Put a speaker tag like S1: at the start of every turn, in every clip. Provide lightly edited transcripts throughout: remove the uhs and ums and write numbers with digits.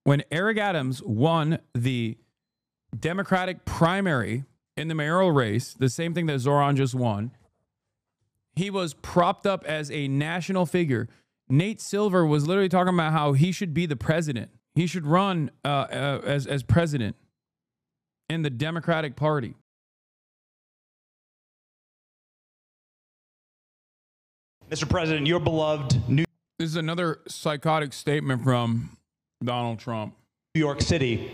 S1: When Eric Adams won the Democratic primary in the mayoral race, the same thing that Zohran just won, he was propped up as a national figure. Nate Silver was literally talking about how he should be the president. He should run as president in the Democratic Party.
S2: Mr. President, your beloved New
S1: This is another psychotic statement from Donald Trump.
S2: York City.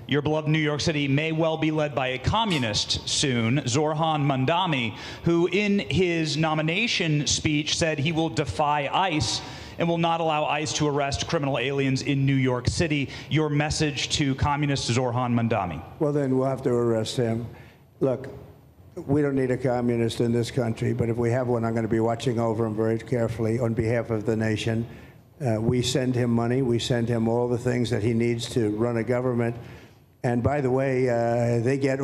S2: Your beloved New York City may well be led by a communist soon, Zohran Mamdani, who in his nomination speech said he will defy ICE and will not allow ICE to arrest criminal aliens in New York City. Your message to communist Zohran Mamdani.
S3: Well, then we'll have to arrest him. Look, we don't need a communist in this country, but if we have one, I'm going to be watching over him very carefully on behalf of the nation. We send him money. We send him all the things that he needs to run a government. And by the way, they get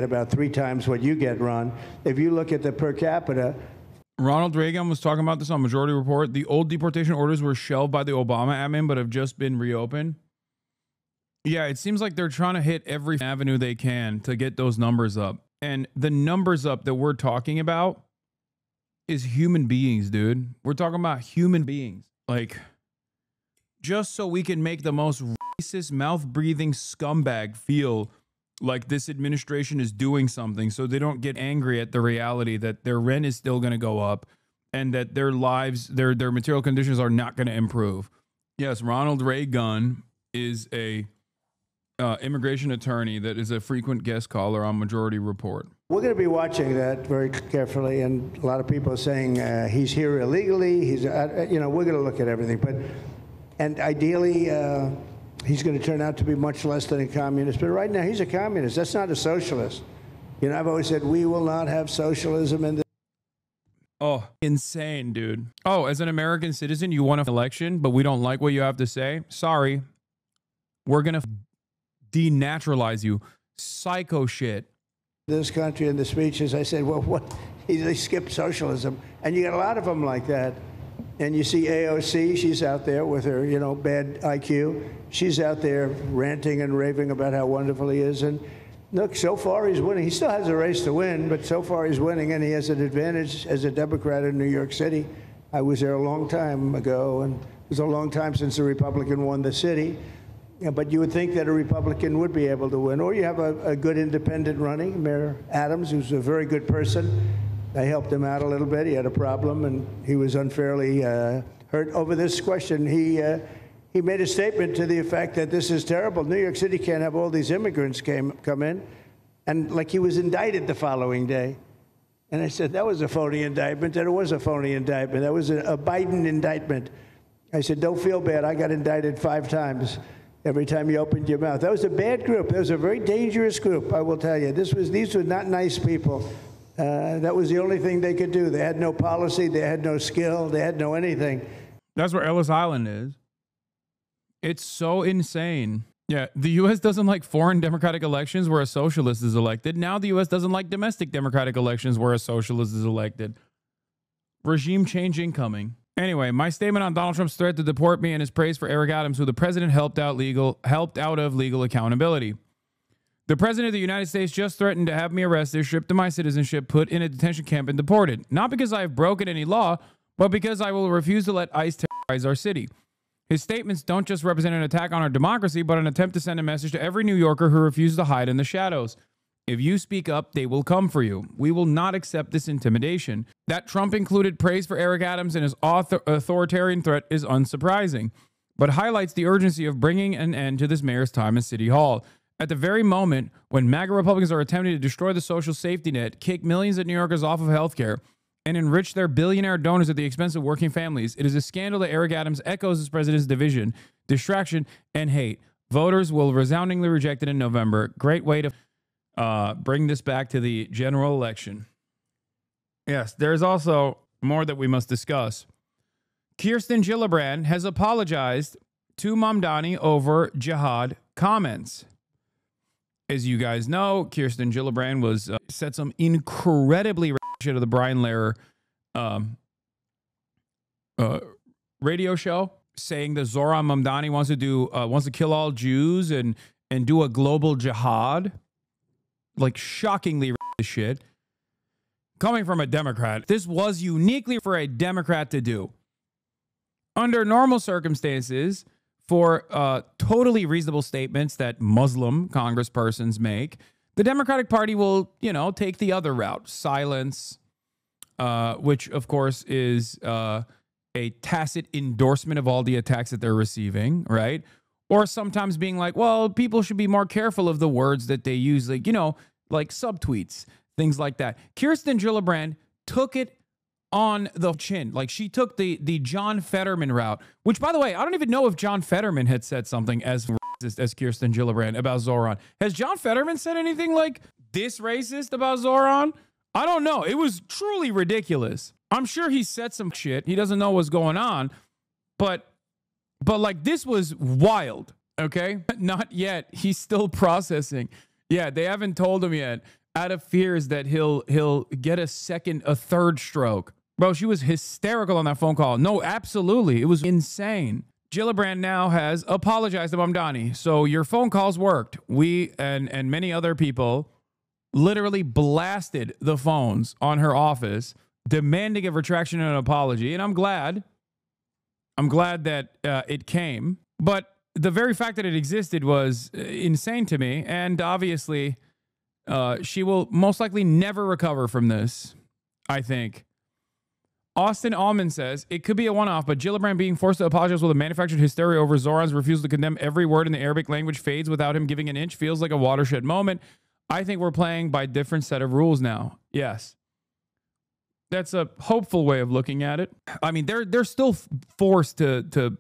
S3: about 3 times what you get, Ron. If you look at the per capita.
S1: Ronald Reagan was talking about this on Majority Report. The old deportation orders were shelved by the Obama admin, but have just been reopened. Yeah, it seems like they're trying to hit every avenue they can to get those numbers up. And the numbers up that we're talking about is human beings, dude. We're talking about human beings. Like, just so we can make the most racist, mouth-breathing scumbag feel like this administration is doing something, so they don't get angry at the reality that their rent is still going to go up and that their lives, their material conditions are not going to improve. Yes, Ronald Reagan is a immigration attorney that is a frequent guest caller on Majority Report.
S3: We're going to be watching that very carefully, and a lot of people are saying he's here illegally. He's, we're going to look at everything, and ideally, he's going to turn out to be much less than a communist. But right now, he's a communist. That's not a socialist. You know, I've always said we will not have socialism in this.
S1: Oh, insane, dude. Oh, as an American citizen, you want an election, but we don't like what you have to say? Sorry. We're going to denaturalize you. Psycho shit.
S3: This country and the speeches, I said, well, what? They skipped socialism. And you got a lot of them like that. And you see AOC, she's out there with her, bad IQ. She's out there ranting and raving about how wonderful he is. And look, so far he's winning. He still has a race to win, but so far he's winning, and he has an advantage as a Democrat in New York City. I was there a long time ago, and it was a long time since a Republican won the city. Yeah, but you would think that a Republican would be able to win. Or you have a good independent running, Mayor Adams, who's a very good person. I helped him out a little bit. He had a problem, and he was unfairly hurt over this question. He made a statement to the effect that this is terrible. New York City can't have all these immigrants come in. And like he was indicted the following day. And I said, that was a phony indictment. And it was a phony indictment. That was a Biden indictment. I said, don't feel bad. I got indicted 5 times. Every time you opened your mouth. That was a bad group. That was a very dangerous group, I will tell you. These were not nice people. That was the only thing they could do. They had no policy. They had no skill. They had no anything.
S1: That's where Ellis Island is. It's so insane. Yeah, the U.S. doesn't like foreign democratic elections where a socialist is elected. Now the U.S. doesn't like domestic democratic elections where a socialist is elected. Regime change incoming. Anyway, my statement on Donald Trump's threat to deport me and his praise for Eric Adams, who the president helped out of legal accountability. The president of the United States just threatened to have me arrested, stripped of my citizenship, put in a detention camp, and deported. Not because I have broken any law, but because I will refuse to let ICE terrorize our city. His statements don't just represent an attack on our democracy, but an attempt to send a message to every New Yorker who refuses to hide in the shadows. If you speak up, they will come for you. We will not accept this intimidation. That Trump included praise for Eric Adams and his authoritarian threat is unsurprising, but highlights the urgency of bringing an end to this mayor's time in City Hall. At the very moment when MAGA Republicans are attempting to destroy the social safety net, kick millions of New Yorkers off of health care, and enrich their billionaire donors at the expense of working families, it is a scandal that Eric Adams echoes his president's division, distraction, and hate. Voters will resoundingly reject it in November. Great way to bring this back to the general election. Yes, there's also more that we must discuss. Kirsten Gillibrand has apologized to Mamdani over jihad comments. As you guys know, Kirsten Gillibrand was said some incredibly shit of the Brian Lehrer radio show. saying that Zohran Mamdani wants to kill all Jews and do a global jihad. Like, shockingly shit. Coming from a Democrat, this was uniquely for a Democrat to do. Under normal circumstances, for totally reasonable statements that Muslim congresspersons make, the Democratic Party will, take the other route, silence, which, of course, is a tacit endorsement of all the attacks that they're receiving, right? Or sometimes being like, well, people should be more careful of the words that they use, like, like subtweets, things like that. Kirsten Gillibrand took it on the chin. Like, she took the John Fetterman route, which, by the way, I don't even know if John Fetterman had said something as racist as Kirsten Gillibrand about Zohran. Has John Fetterman said anything like this racist about Zohran? I don't know. It was truly ridiculous. I'm sure he said some shit. He doesn't know what's going on, but like, this was wild. Okay. Not yet. He's still processing. Yeah. They haven't told him yet, out of fears that he'll get a third stroke. Bro, she was hysterical on that phone call. No, absolutely. It was insane. Gillibrand now has apologized to Mamdani. So your phone calls worked. We and many other people literally blasted the phones on her office, demanding a retraction and an apology. And I'm glad that it came. But the very fact that it existed was insane to me. And obviously, she will most likely never recover from this, I think. Austin Allman says, it could be a one-off, but Gillibrand being forced to apologize with a manufactured hysteria over Zohran's refusal to condemn every word in the Arabic language fades without him giving an inch feels like a watershed moment. I think we're playing by a different set of rules now. Yes. That's a hopeful way of looking at it. I mean, they're still forced to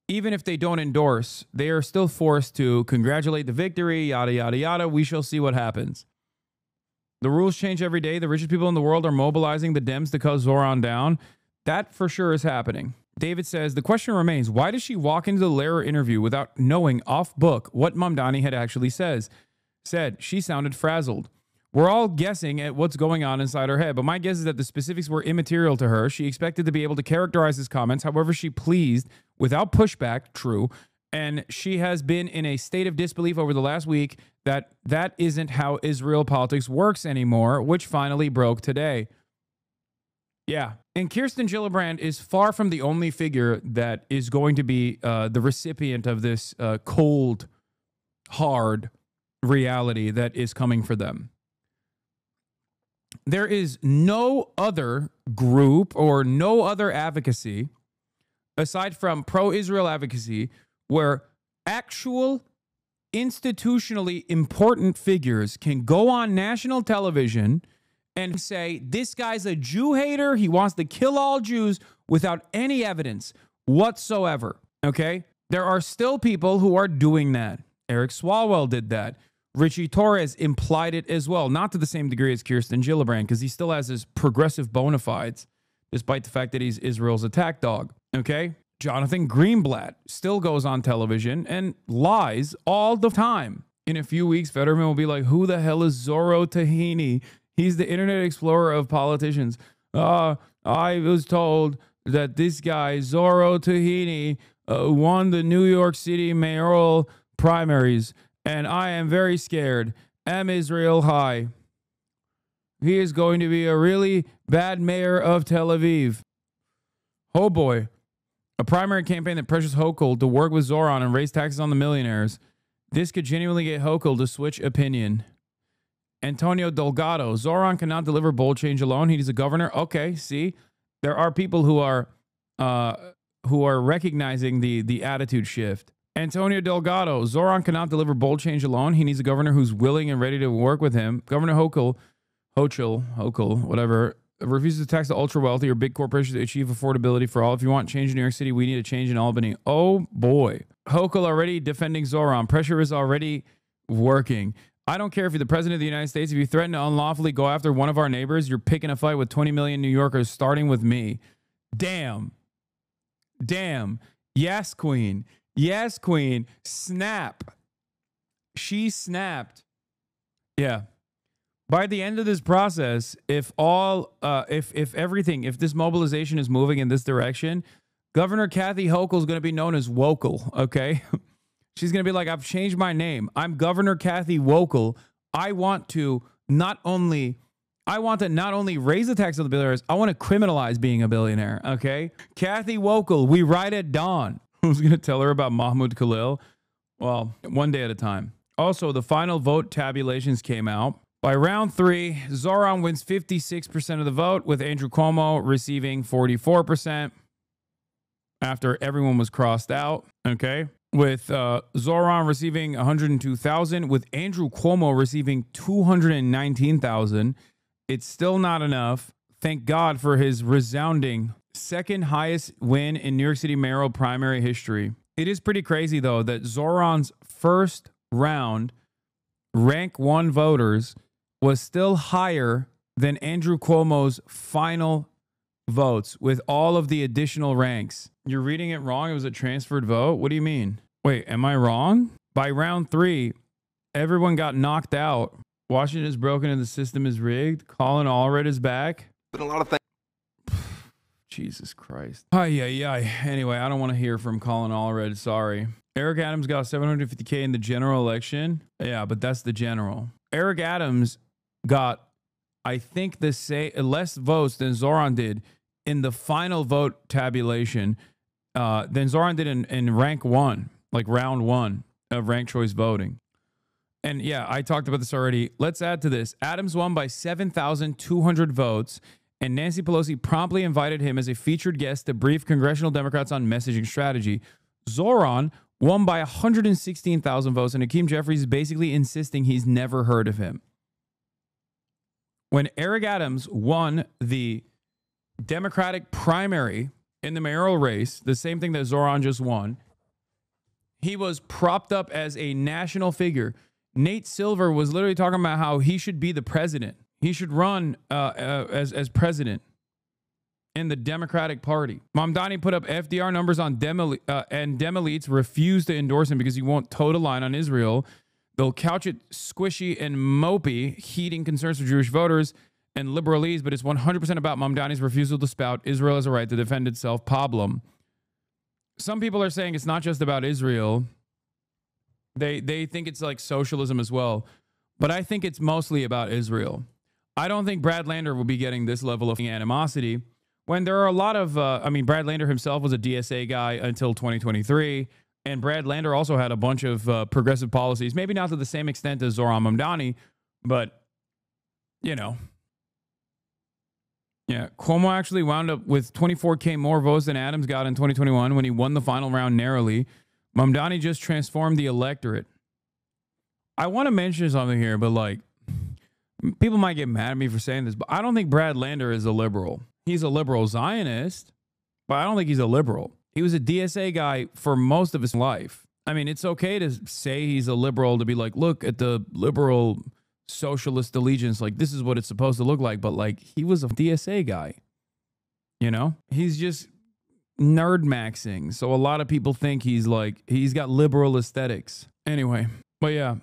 S1: even if they don't endorse, they are still forced to congratulate the victory, yada, yada, yada. We shall see what happens. The rules change every day. The richest people in the world are mobilizing the Dems to cut Zohran down. That for sure is happening. David says, the question remains, why does she walk into the Lehrer interview without knowing off book what Mamdani had actually said? She sounded frazzled. We're all guessing at what's going on inside her head, but my guess is that the specifics were immaterial to her. She expected to be able to characterize his comments however she pleased without pushback, true, and she has been in a state of disbelief over the last week that isn't how Israel politics works anymore, which finally broke today. Yeah, and Kirsten Gillibrand is far from the only figure that is going to be the recipient of this cold, hard reality that is coming for them. There is no other group or no other advocacy aside from pro-Israel advocacy where actual institutionally important figures can go on national television and say, this guy's a Jew hater, he wants to kill all Jews without any evidence whatsoever, okay? There are still people who are doing that. Eric Swalwell did that. Richie Torres implied it as well, not to the same degree as Kirsten Gillibrand, because he still has his progressive bona fides, despite the fact that he's Israel's attack dog, okay? Jonathan Greenblatt still goes on television and lies all the time. In a few weeks, Fetterman will be like, who the hell is Zorro Tahini? He's the Internet Explorer of politicians. I was told that this guy, Zorro Tahini, won the New York City mayoral primaries, and I am very scared. Am Israel high? He is going to be a really bad mayor of Tel Aviv. Oh boy. A primary campaign that pressures Hochul to work with Zohran and raise taxes on the millionaires. This could genuinely get Hochul to switch opinion. Antonio Delgado. Zohran cannot deliver bold change alone. He's a governor. Okay, see? There are people who are recognizing the attitude shift. Antonio Delgado. Zohran cannot deliver bold change alone. He needs a governor who's willing and ready to work with him. Governor Hochul, whatever, refuses to tax the ultra wealthy or big corporations to achieve affordability for all. If you want change in New York City, we need a change in Albany. Oh boy. Hochul already defending Zohran. Pressure is already working. I don't care if you're the president of the United States. If you threaten to unlawfully go after one of our neighbors, you're picking a fight with 20 million New Yorkers, starting with me. Damn. Yes, queen. Yes, queen. Snap. She snapped. Yeah. By the end of this process, if this mobilization is moving in this direction, Governor Kathy Hochul is going to be known as Wokel, okay? She's going to be like, I've changed my name. I'm Governor Kathy Wokel. I want to not only raise the tax on the billionaires, I want to criminalize being a billionaire, okay? Kathy Wokel, we ride at dawn. Who's going to tell her about Mahmoud Khalil? Well, one day at a time. Also, the final vote tabulations came out. By round 3, Zohran wins 56% of the vote, with Andrew Cuomo receiving 44% after everyone was crossed out, okay? With Zohran receiving 102,000, with Andrew Cuomo receiving 219,000. It's still not enough. Thank God for his resounding second highest win in New York City mayoral primary history. It is pretty crazy, though, that Zohran's first round rank 1 voters was still higher than Andrew Cuomo's final votes with all of the additional ranks. You're reading it wrong. It was a transferred vote. What do you mean? Wait, am I wrong? By round 3, everyone got knocked out. Washington is broken and the system is rigged. Colin Allred is back.
S4: Been a lot of things.
S1: Jesus Christ. Anyway, I don't want to hear from Colin Allred. Sorry. Eric Adams got 750K in the general election. Yeah, but that's the general. Eric Adams got, I think, less votes than Zohran did in the final vote tabulation than Zohran did in rank 1, like round 1 of ranked choice voting. And yeah, I talked about this already. Let's add to this. Adams won by 7,200 votes, and Nancy Pelosi promptly invited him as a featured guest to brief congressional Democrats on messaging strategy. Zohran won by 116,000 votes, and Hakeem Jeffries is basically insisting he's never heard of him. When Eric Adams won the Democratic primary in the mayoral race, the same thing that Zohran just won, he was propped up as a national figure. Nate Silver was literally talking about how he should be the president. He should run as president in the Democratic Party. Mamdani put up FDR numbers on and Dem-elites refused to endorse him because he won't toe the line on Israel. They'll couch it squishy and mopey, heeding concerns for Jewish voters and liberalese, but it's 100% about Mamdani's refusal to spout Israel has a right to defend itself problem. Some people are saying it's not just about Israel. They think it's like socialism as well. But I think it's mostly about Israel. I don't think Brad Lander will be getting this level of animosity when there are a lot of, Brad Lander himself was a DSA guy until 2023. And Brad Lander also had a bunch of progressive policies, maybe not to the same extent as Zohran Mamdani, but, you know. Yeah, Cuomo actually wound up with 24K more votes than Adams got in 2021 when he won the final round narrowly. Mamdani just transformed the electorate. I want to mention something here, but like, people might get mad at me for saying this, but I don't think Brad Lander is a liberal. He's a liberal Zionist, but I don't think he's a liberal. He was a DSA guy for most of his life. I mean, it's okay to say he's a liberal, to be like, look at the liberal socialist allegiance, like this is what it's supposed to look like, but like he was a DSA guy, you know? He's just nerd maxing, so a lot of people think he's got liberal aesthetics. Anyway, but yeah.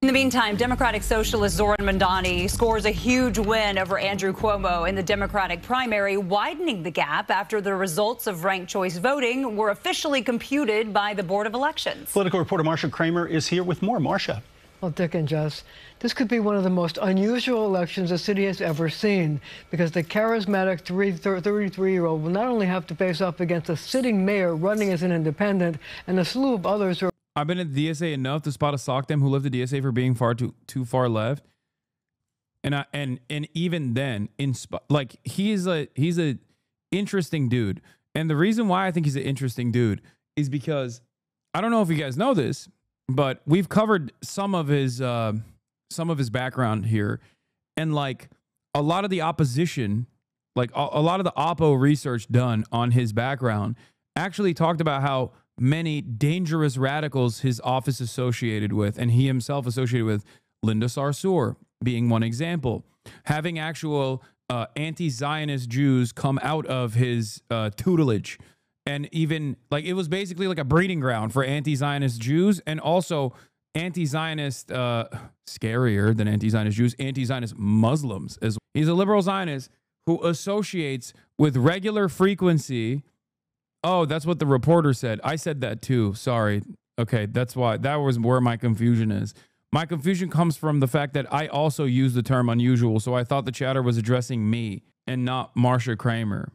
S5: In the meantime, Democratic Socialist Zohran Mamdani scores a huge win over Andrew Cuomo in the Democratic primary, widening the gap after the results of ranked choice voting were officially computed by the Board of Elections.
S6: Political reporter Marsha Kramer is here with more. Marsha.
S7: Well, Dick and Jess, this could be one of the most unusual elections the city has ever seen, because the charismatic 33-year-old will not only have to face off against a sitting mayor running as an independent and a slew of others who are...
S1: I've been at the DSA enough to spot a sock them who left the DSA for being too far left, and even then, he's a interesting dude, and the reason why I think he's an interesting dude is because I don't know if you guys know this, but we've covered some of his background here, and like a lot of the opposition, like a lot of the oppo research done on his background actually talked about how many dangerous radicals his office associated with, and he himself associated with, Linda Sarsour being one example, having actual anti-Zionist Jews come out of his tutelage. And even like it was basically like a breeding ground for anti-Zionist Jews, and also anti-Zionist, scarier than anti-Zionist Jews, anti-Zionist Muslims as well. He's a liberal Zionist who associates with regular frequency Oh, that's what the reporter said. I said that too. Sorry. Okay, that's why. That was where my confusion is. My confusion comes from the fact that I also use the term unusual, so I thought the chatter was addressing me and not Marsha Kramer.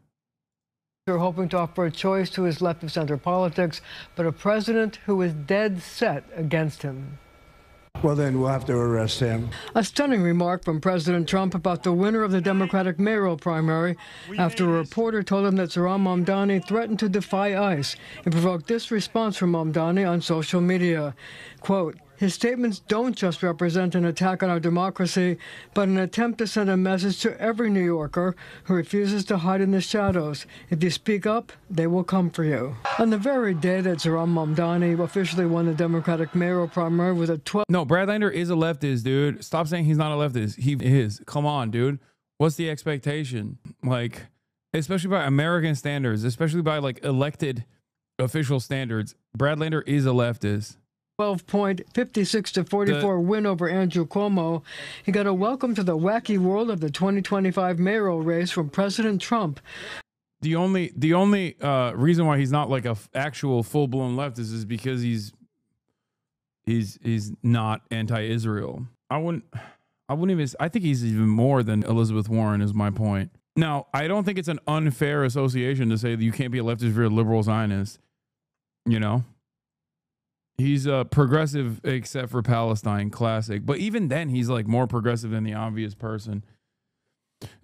S7: They're hoping to offer a choice to his left-of-center politics, but a president who is dead set against him.
S3: Well, then we'll have to arrest him.
S7: A stunning remark from President Trump about the winner of the Democratic mayoral primary after a reporter told him that Zohran Mamdani threatened to defy ICE. It provoked this response from Mamdani on social media. Quote, his statements don't just represent an attack on our democracy, but an attempt to send a message to every New Yorker who refuses to hide in the shadows. If you speak up, they will come for you. On the very day that Zohran Mamdani officially won the Democratic mayoral primary with a 12...
S1: No, Brad Lander is a leftist, dude. Stop saying he's not a leftist. He is. Come on, dude. What's the expectation? Like, especially by American standards, especially by like elected official standards, Brad Lander is a leftist.
S7: 12-point, 56-44 win over Andrew Cuomo. He got a welcome to the wacky world of the 2025 mayoral race from President Trump.
S1: The only reason why he's not like a actual full-blown leftist is because he's not anti-Israel. I wouldn't even. I think he's even more than Elizabeth Warren. Is my point. Now, I don't think it's an unfair association to say that you can't be a leftist if you're a liberal Zionist. You know. He's progressive except for Palestine, classic. But even then, he's like more progressive than the obvious person.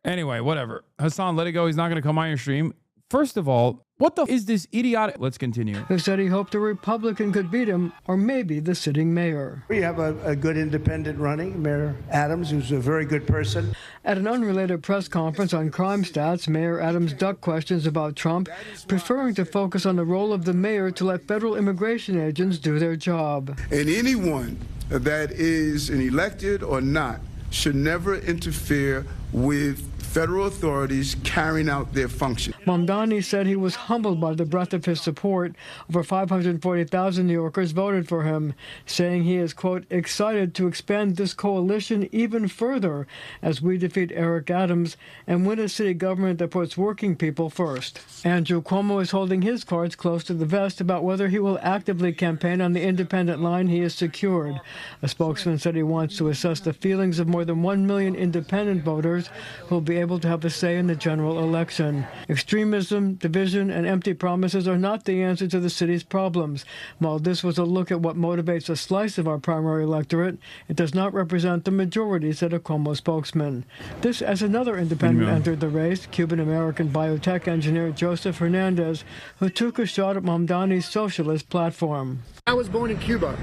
S1: Anyway, whatever. Hasan, let it go. He's not going to come on your stream. First of all, what the is this idiotic? Let's continue.
S7: Who said he hoped a Republican could beat him, or maybe the sitting mayor.
S3: We have a good independent running, Mayor Adams, who's a very good person.
S7: At an unrelated press conference on crime stats, Mayor Adams ducked questions about Trump, preferring to focus on the role of the mayor to let federal immigration agents do their job.
S4: And anyone that is an elected or not should never interfere with federal authorities carrying out their function.
S7: Mamdani said he was humbled by the breadth of his support. Over 540,000 New Yorkers voted for him, saying he is, quote, excited to expand this coalition even further as we defeat Eric Adams and win a city government that puts working people first. Andrew Cuomo is holding his cards close to the vest about whether he will actively campaign on the independent line he has secured. A spokesman said he wants to assess the feelings of more than 1 million independent voters who will be able to have a say in the general election. Extremism, division, and empty promises are not the answer to the city's problems. While this was a look at what motivates a slice of our primary electorate, it does not represent the majority, said a Cuomo spokesman. This as another independent entered the race, Cuban-American biotech engineer Joseph Hernandez, who took a shot at Mamdani's socialist platform.
S8: I was born in Cuba,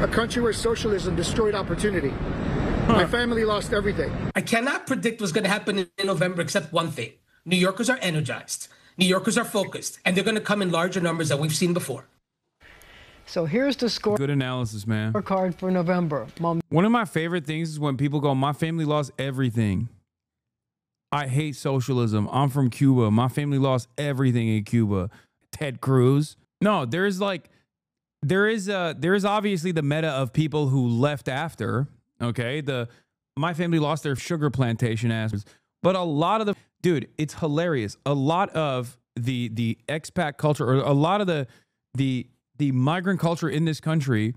S8: a country where socialism destroyed opportunity. My family lost everything.
S9: I cannot predict what's going to happen in November except one thing. New Yorkers are energized. New Yorkers are focused. And they're going to come in larger numbers than we've seen before.
S7: So here's the score.
S1: Good analysis, man.
S7: Card for November.
S1: One of my favorite things is when people go, my family lost everything. I hate socialism. I'm from Cuba. My family lost everything in Cuba. Ted Cruz. No, there is obviously the meta of people who left after. Okay, my family lost their sugar plantation asses, but a lot of dude, it's hilarious. A lot of the expat culture, or a lot of the migrant culture in this country,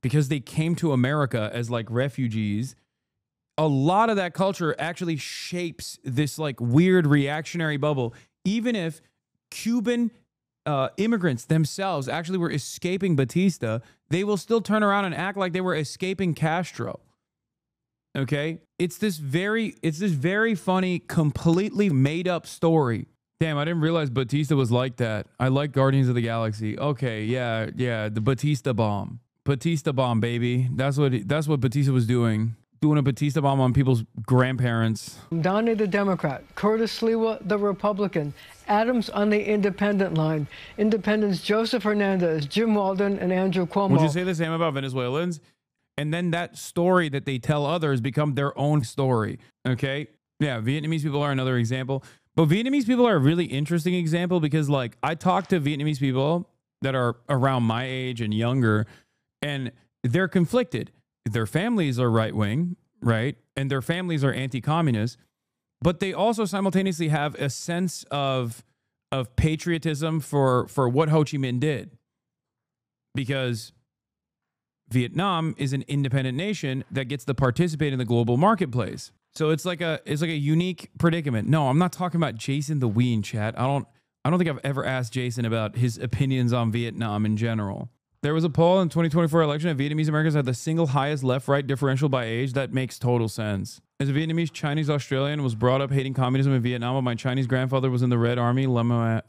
S1: because they came to America as like refugees. A lot of that culture actually shapes this like weird reactionary bubble. Even if Cuban immigrants themselves actually were escaping Batista, they will still turn around and act like they were escaping Castro. Okay, it's this very funny, completely made up story. Damn, I didn't realize Batista was like that. I like Guardians of the Galaxy. Okay, yeah, the Batista bomb, baby. That's what Batista was doing a Batista bomb on people's grandparents.
S7: Donnie the Democrat, Curtis Sliwa the Republican, Adams on the independent line, Independents Joseph Hernandez, Jim Walden, and Andrew Cuomo.
S1: Would you say the same about Venezuelans? And then that story that they tell others become their own story. Okay. Yeah. Vietnamese people are another example, but Vietnamese people are a really interesting example because like I talk to Vietnamese people that are around my age and younger, and they're conflicted. Their families are right wing, right? And their families are anti-communist, but they also simultaneously have a sense of of patriotism for what Ho Chi Minh did. Because Vietnam is an independent nation that gets to participate in the global marketplace. So it's like a unique predicament. No, I'm not talking about Jason the Ween, chat. I don't think I've ever asked Jason about his opinions on Vietnam in general. There was a poll in the 2024 election that Vietnamese Americans had the single highest left-right differential by age. That makes total sense. As a Vietnamese Chinese Australian, was brought up hating communism in Vietnam, while my Chinese grandfather was in the Red Army, Lemao.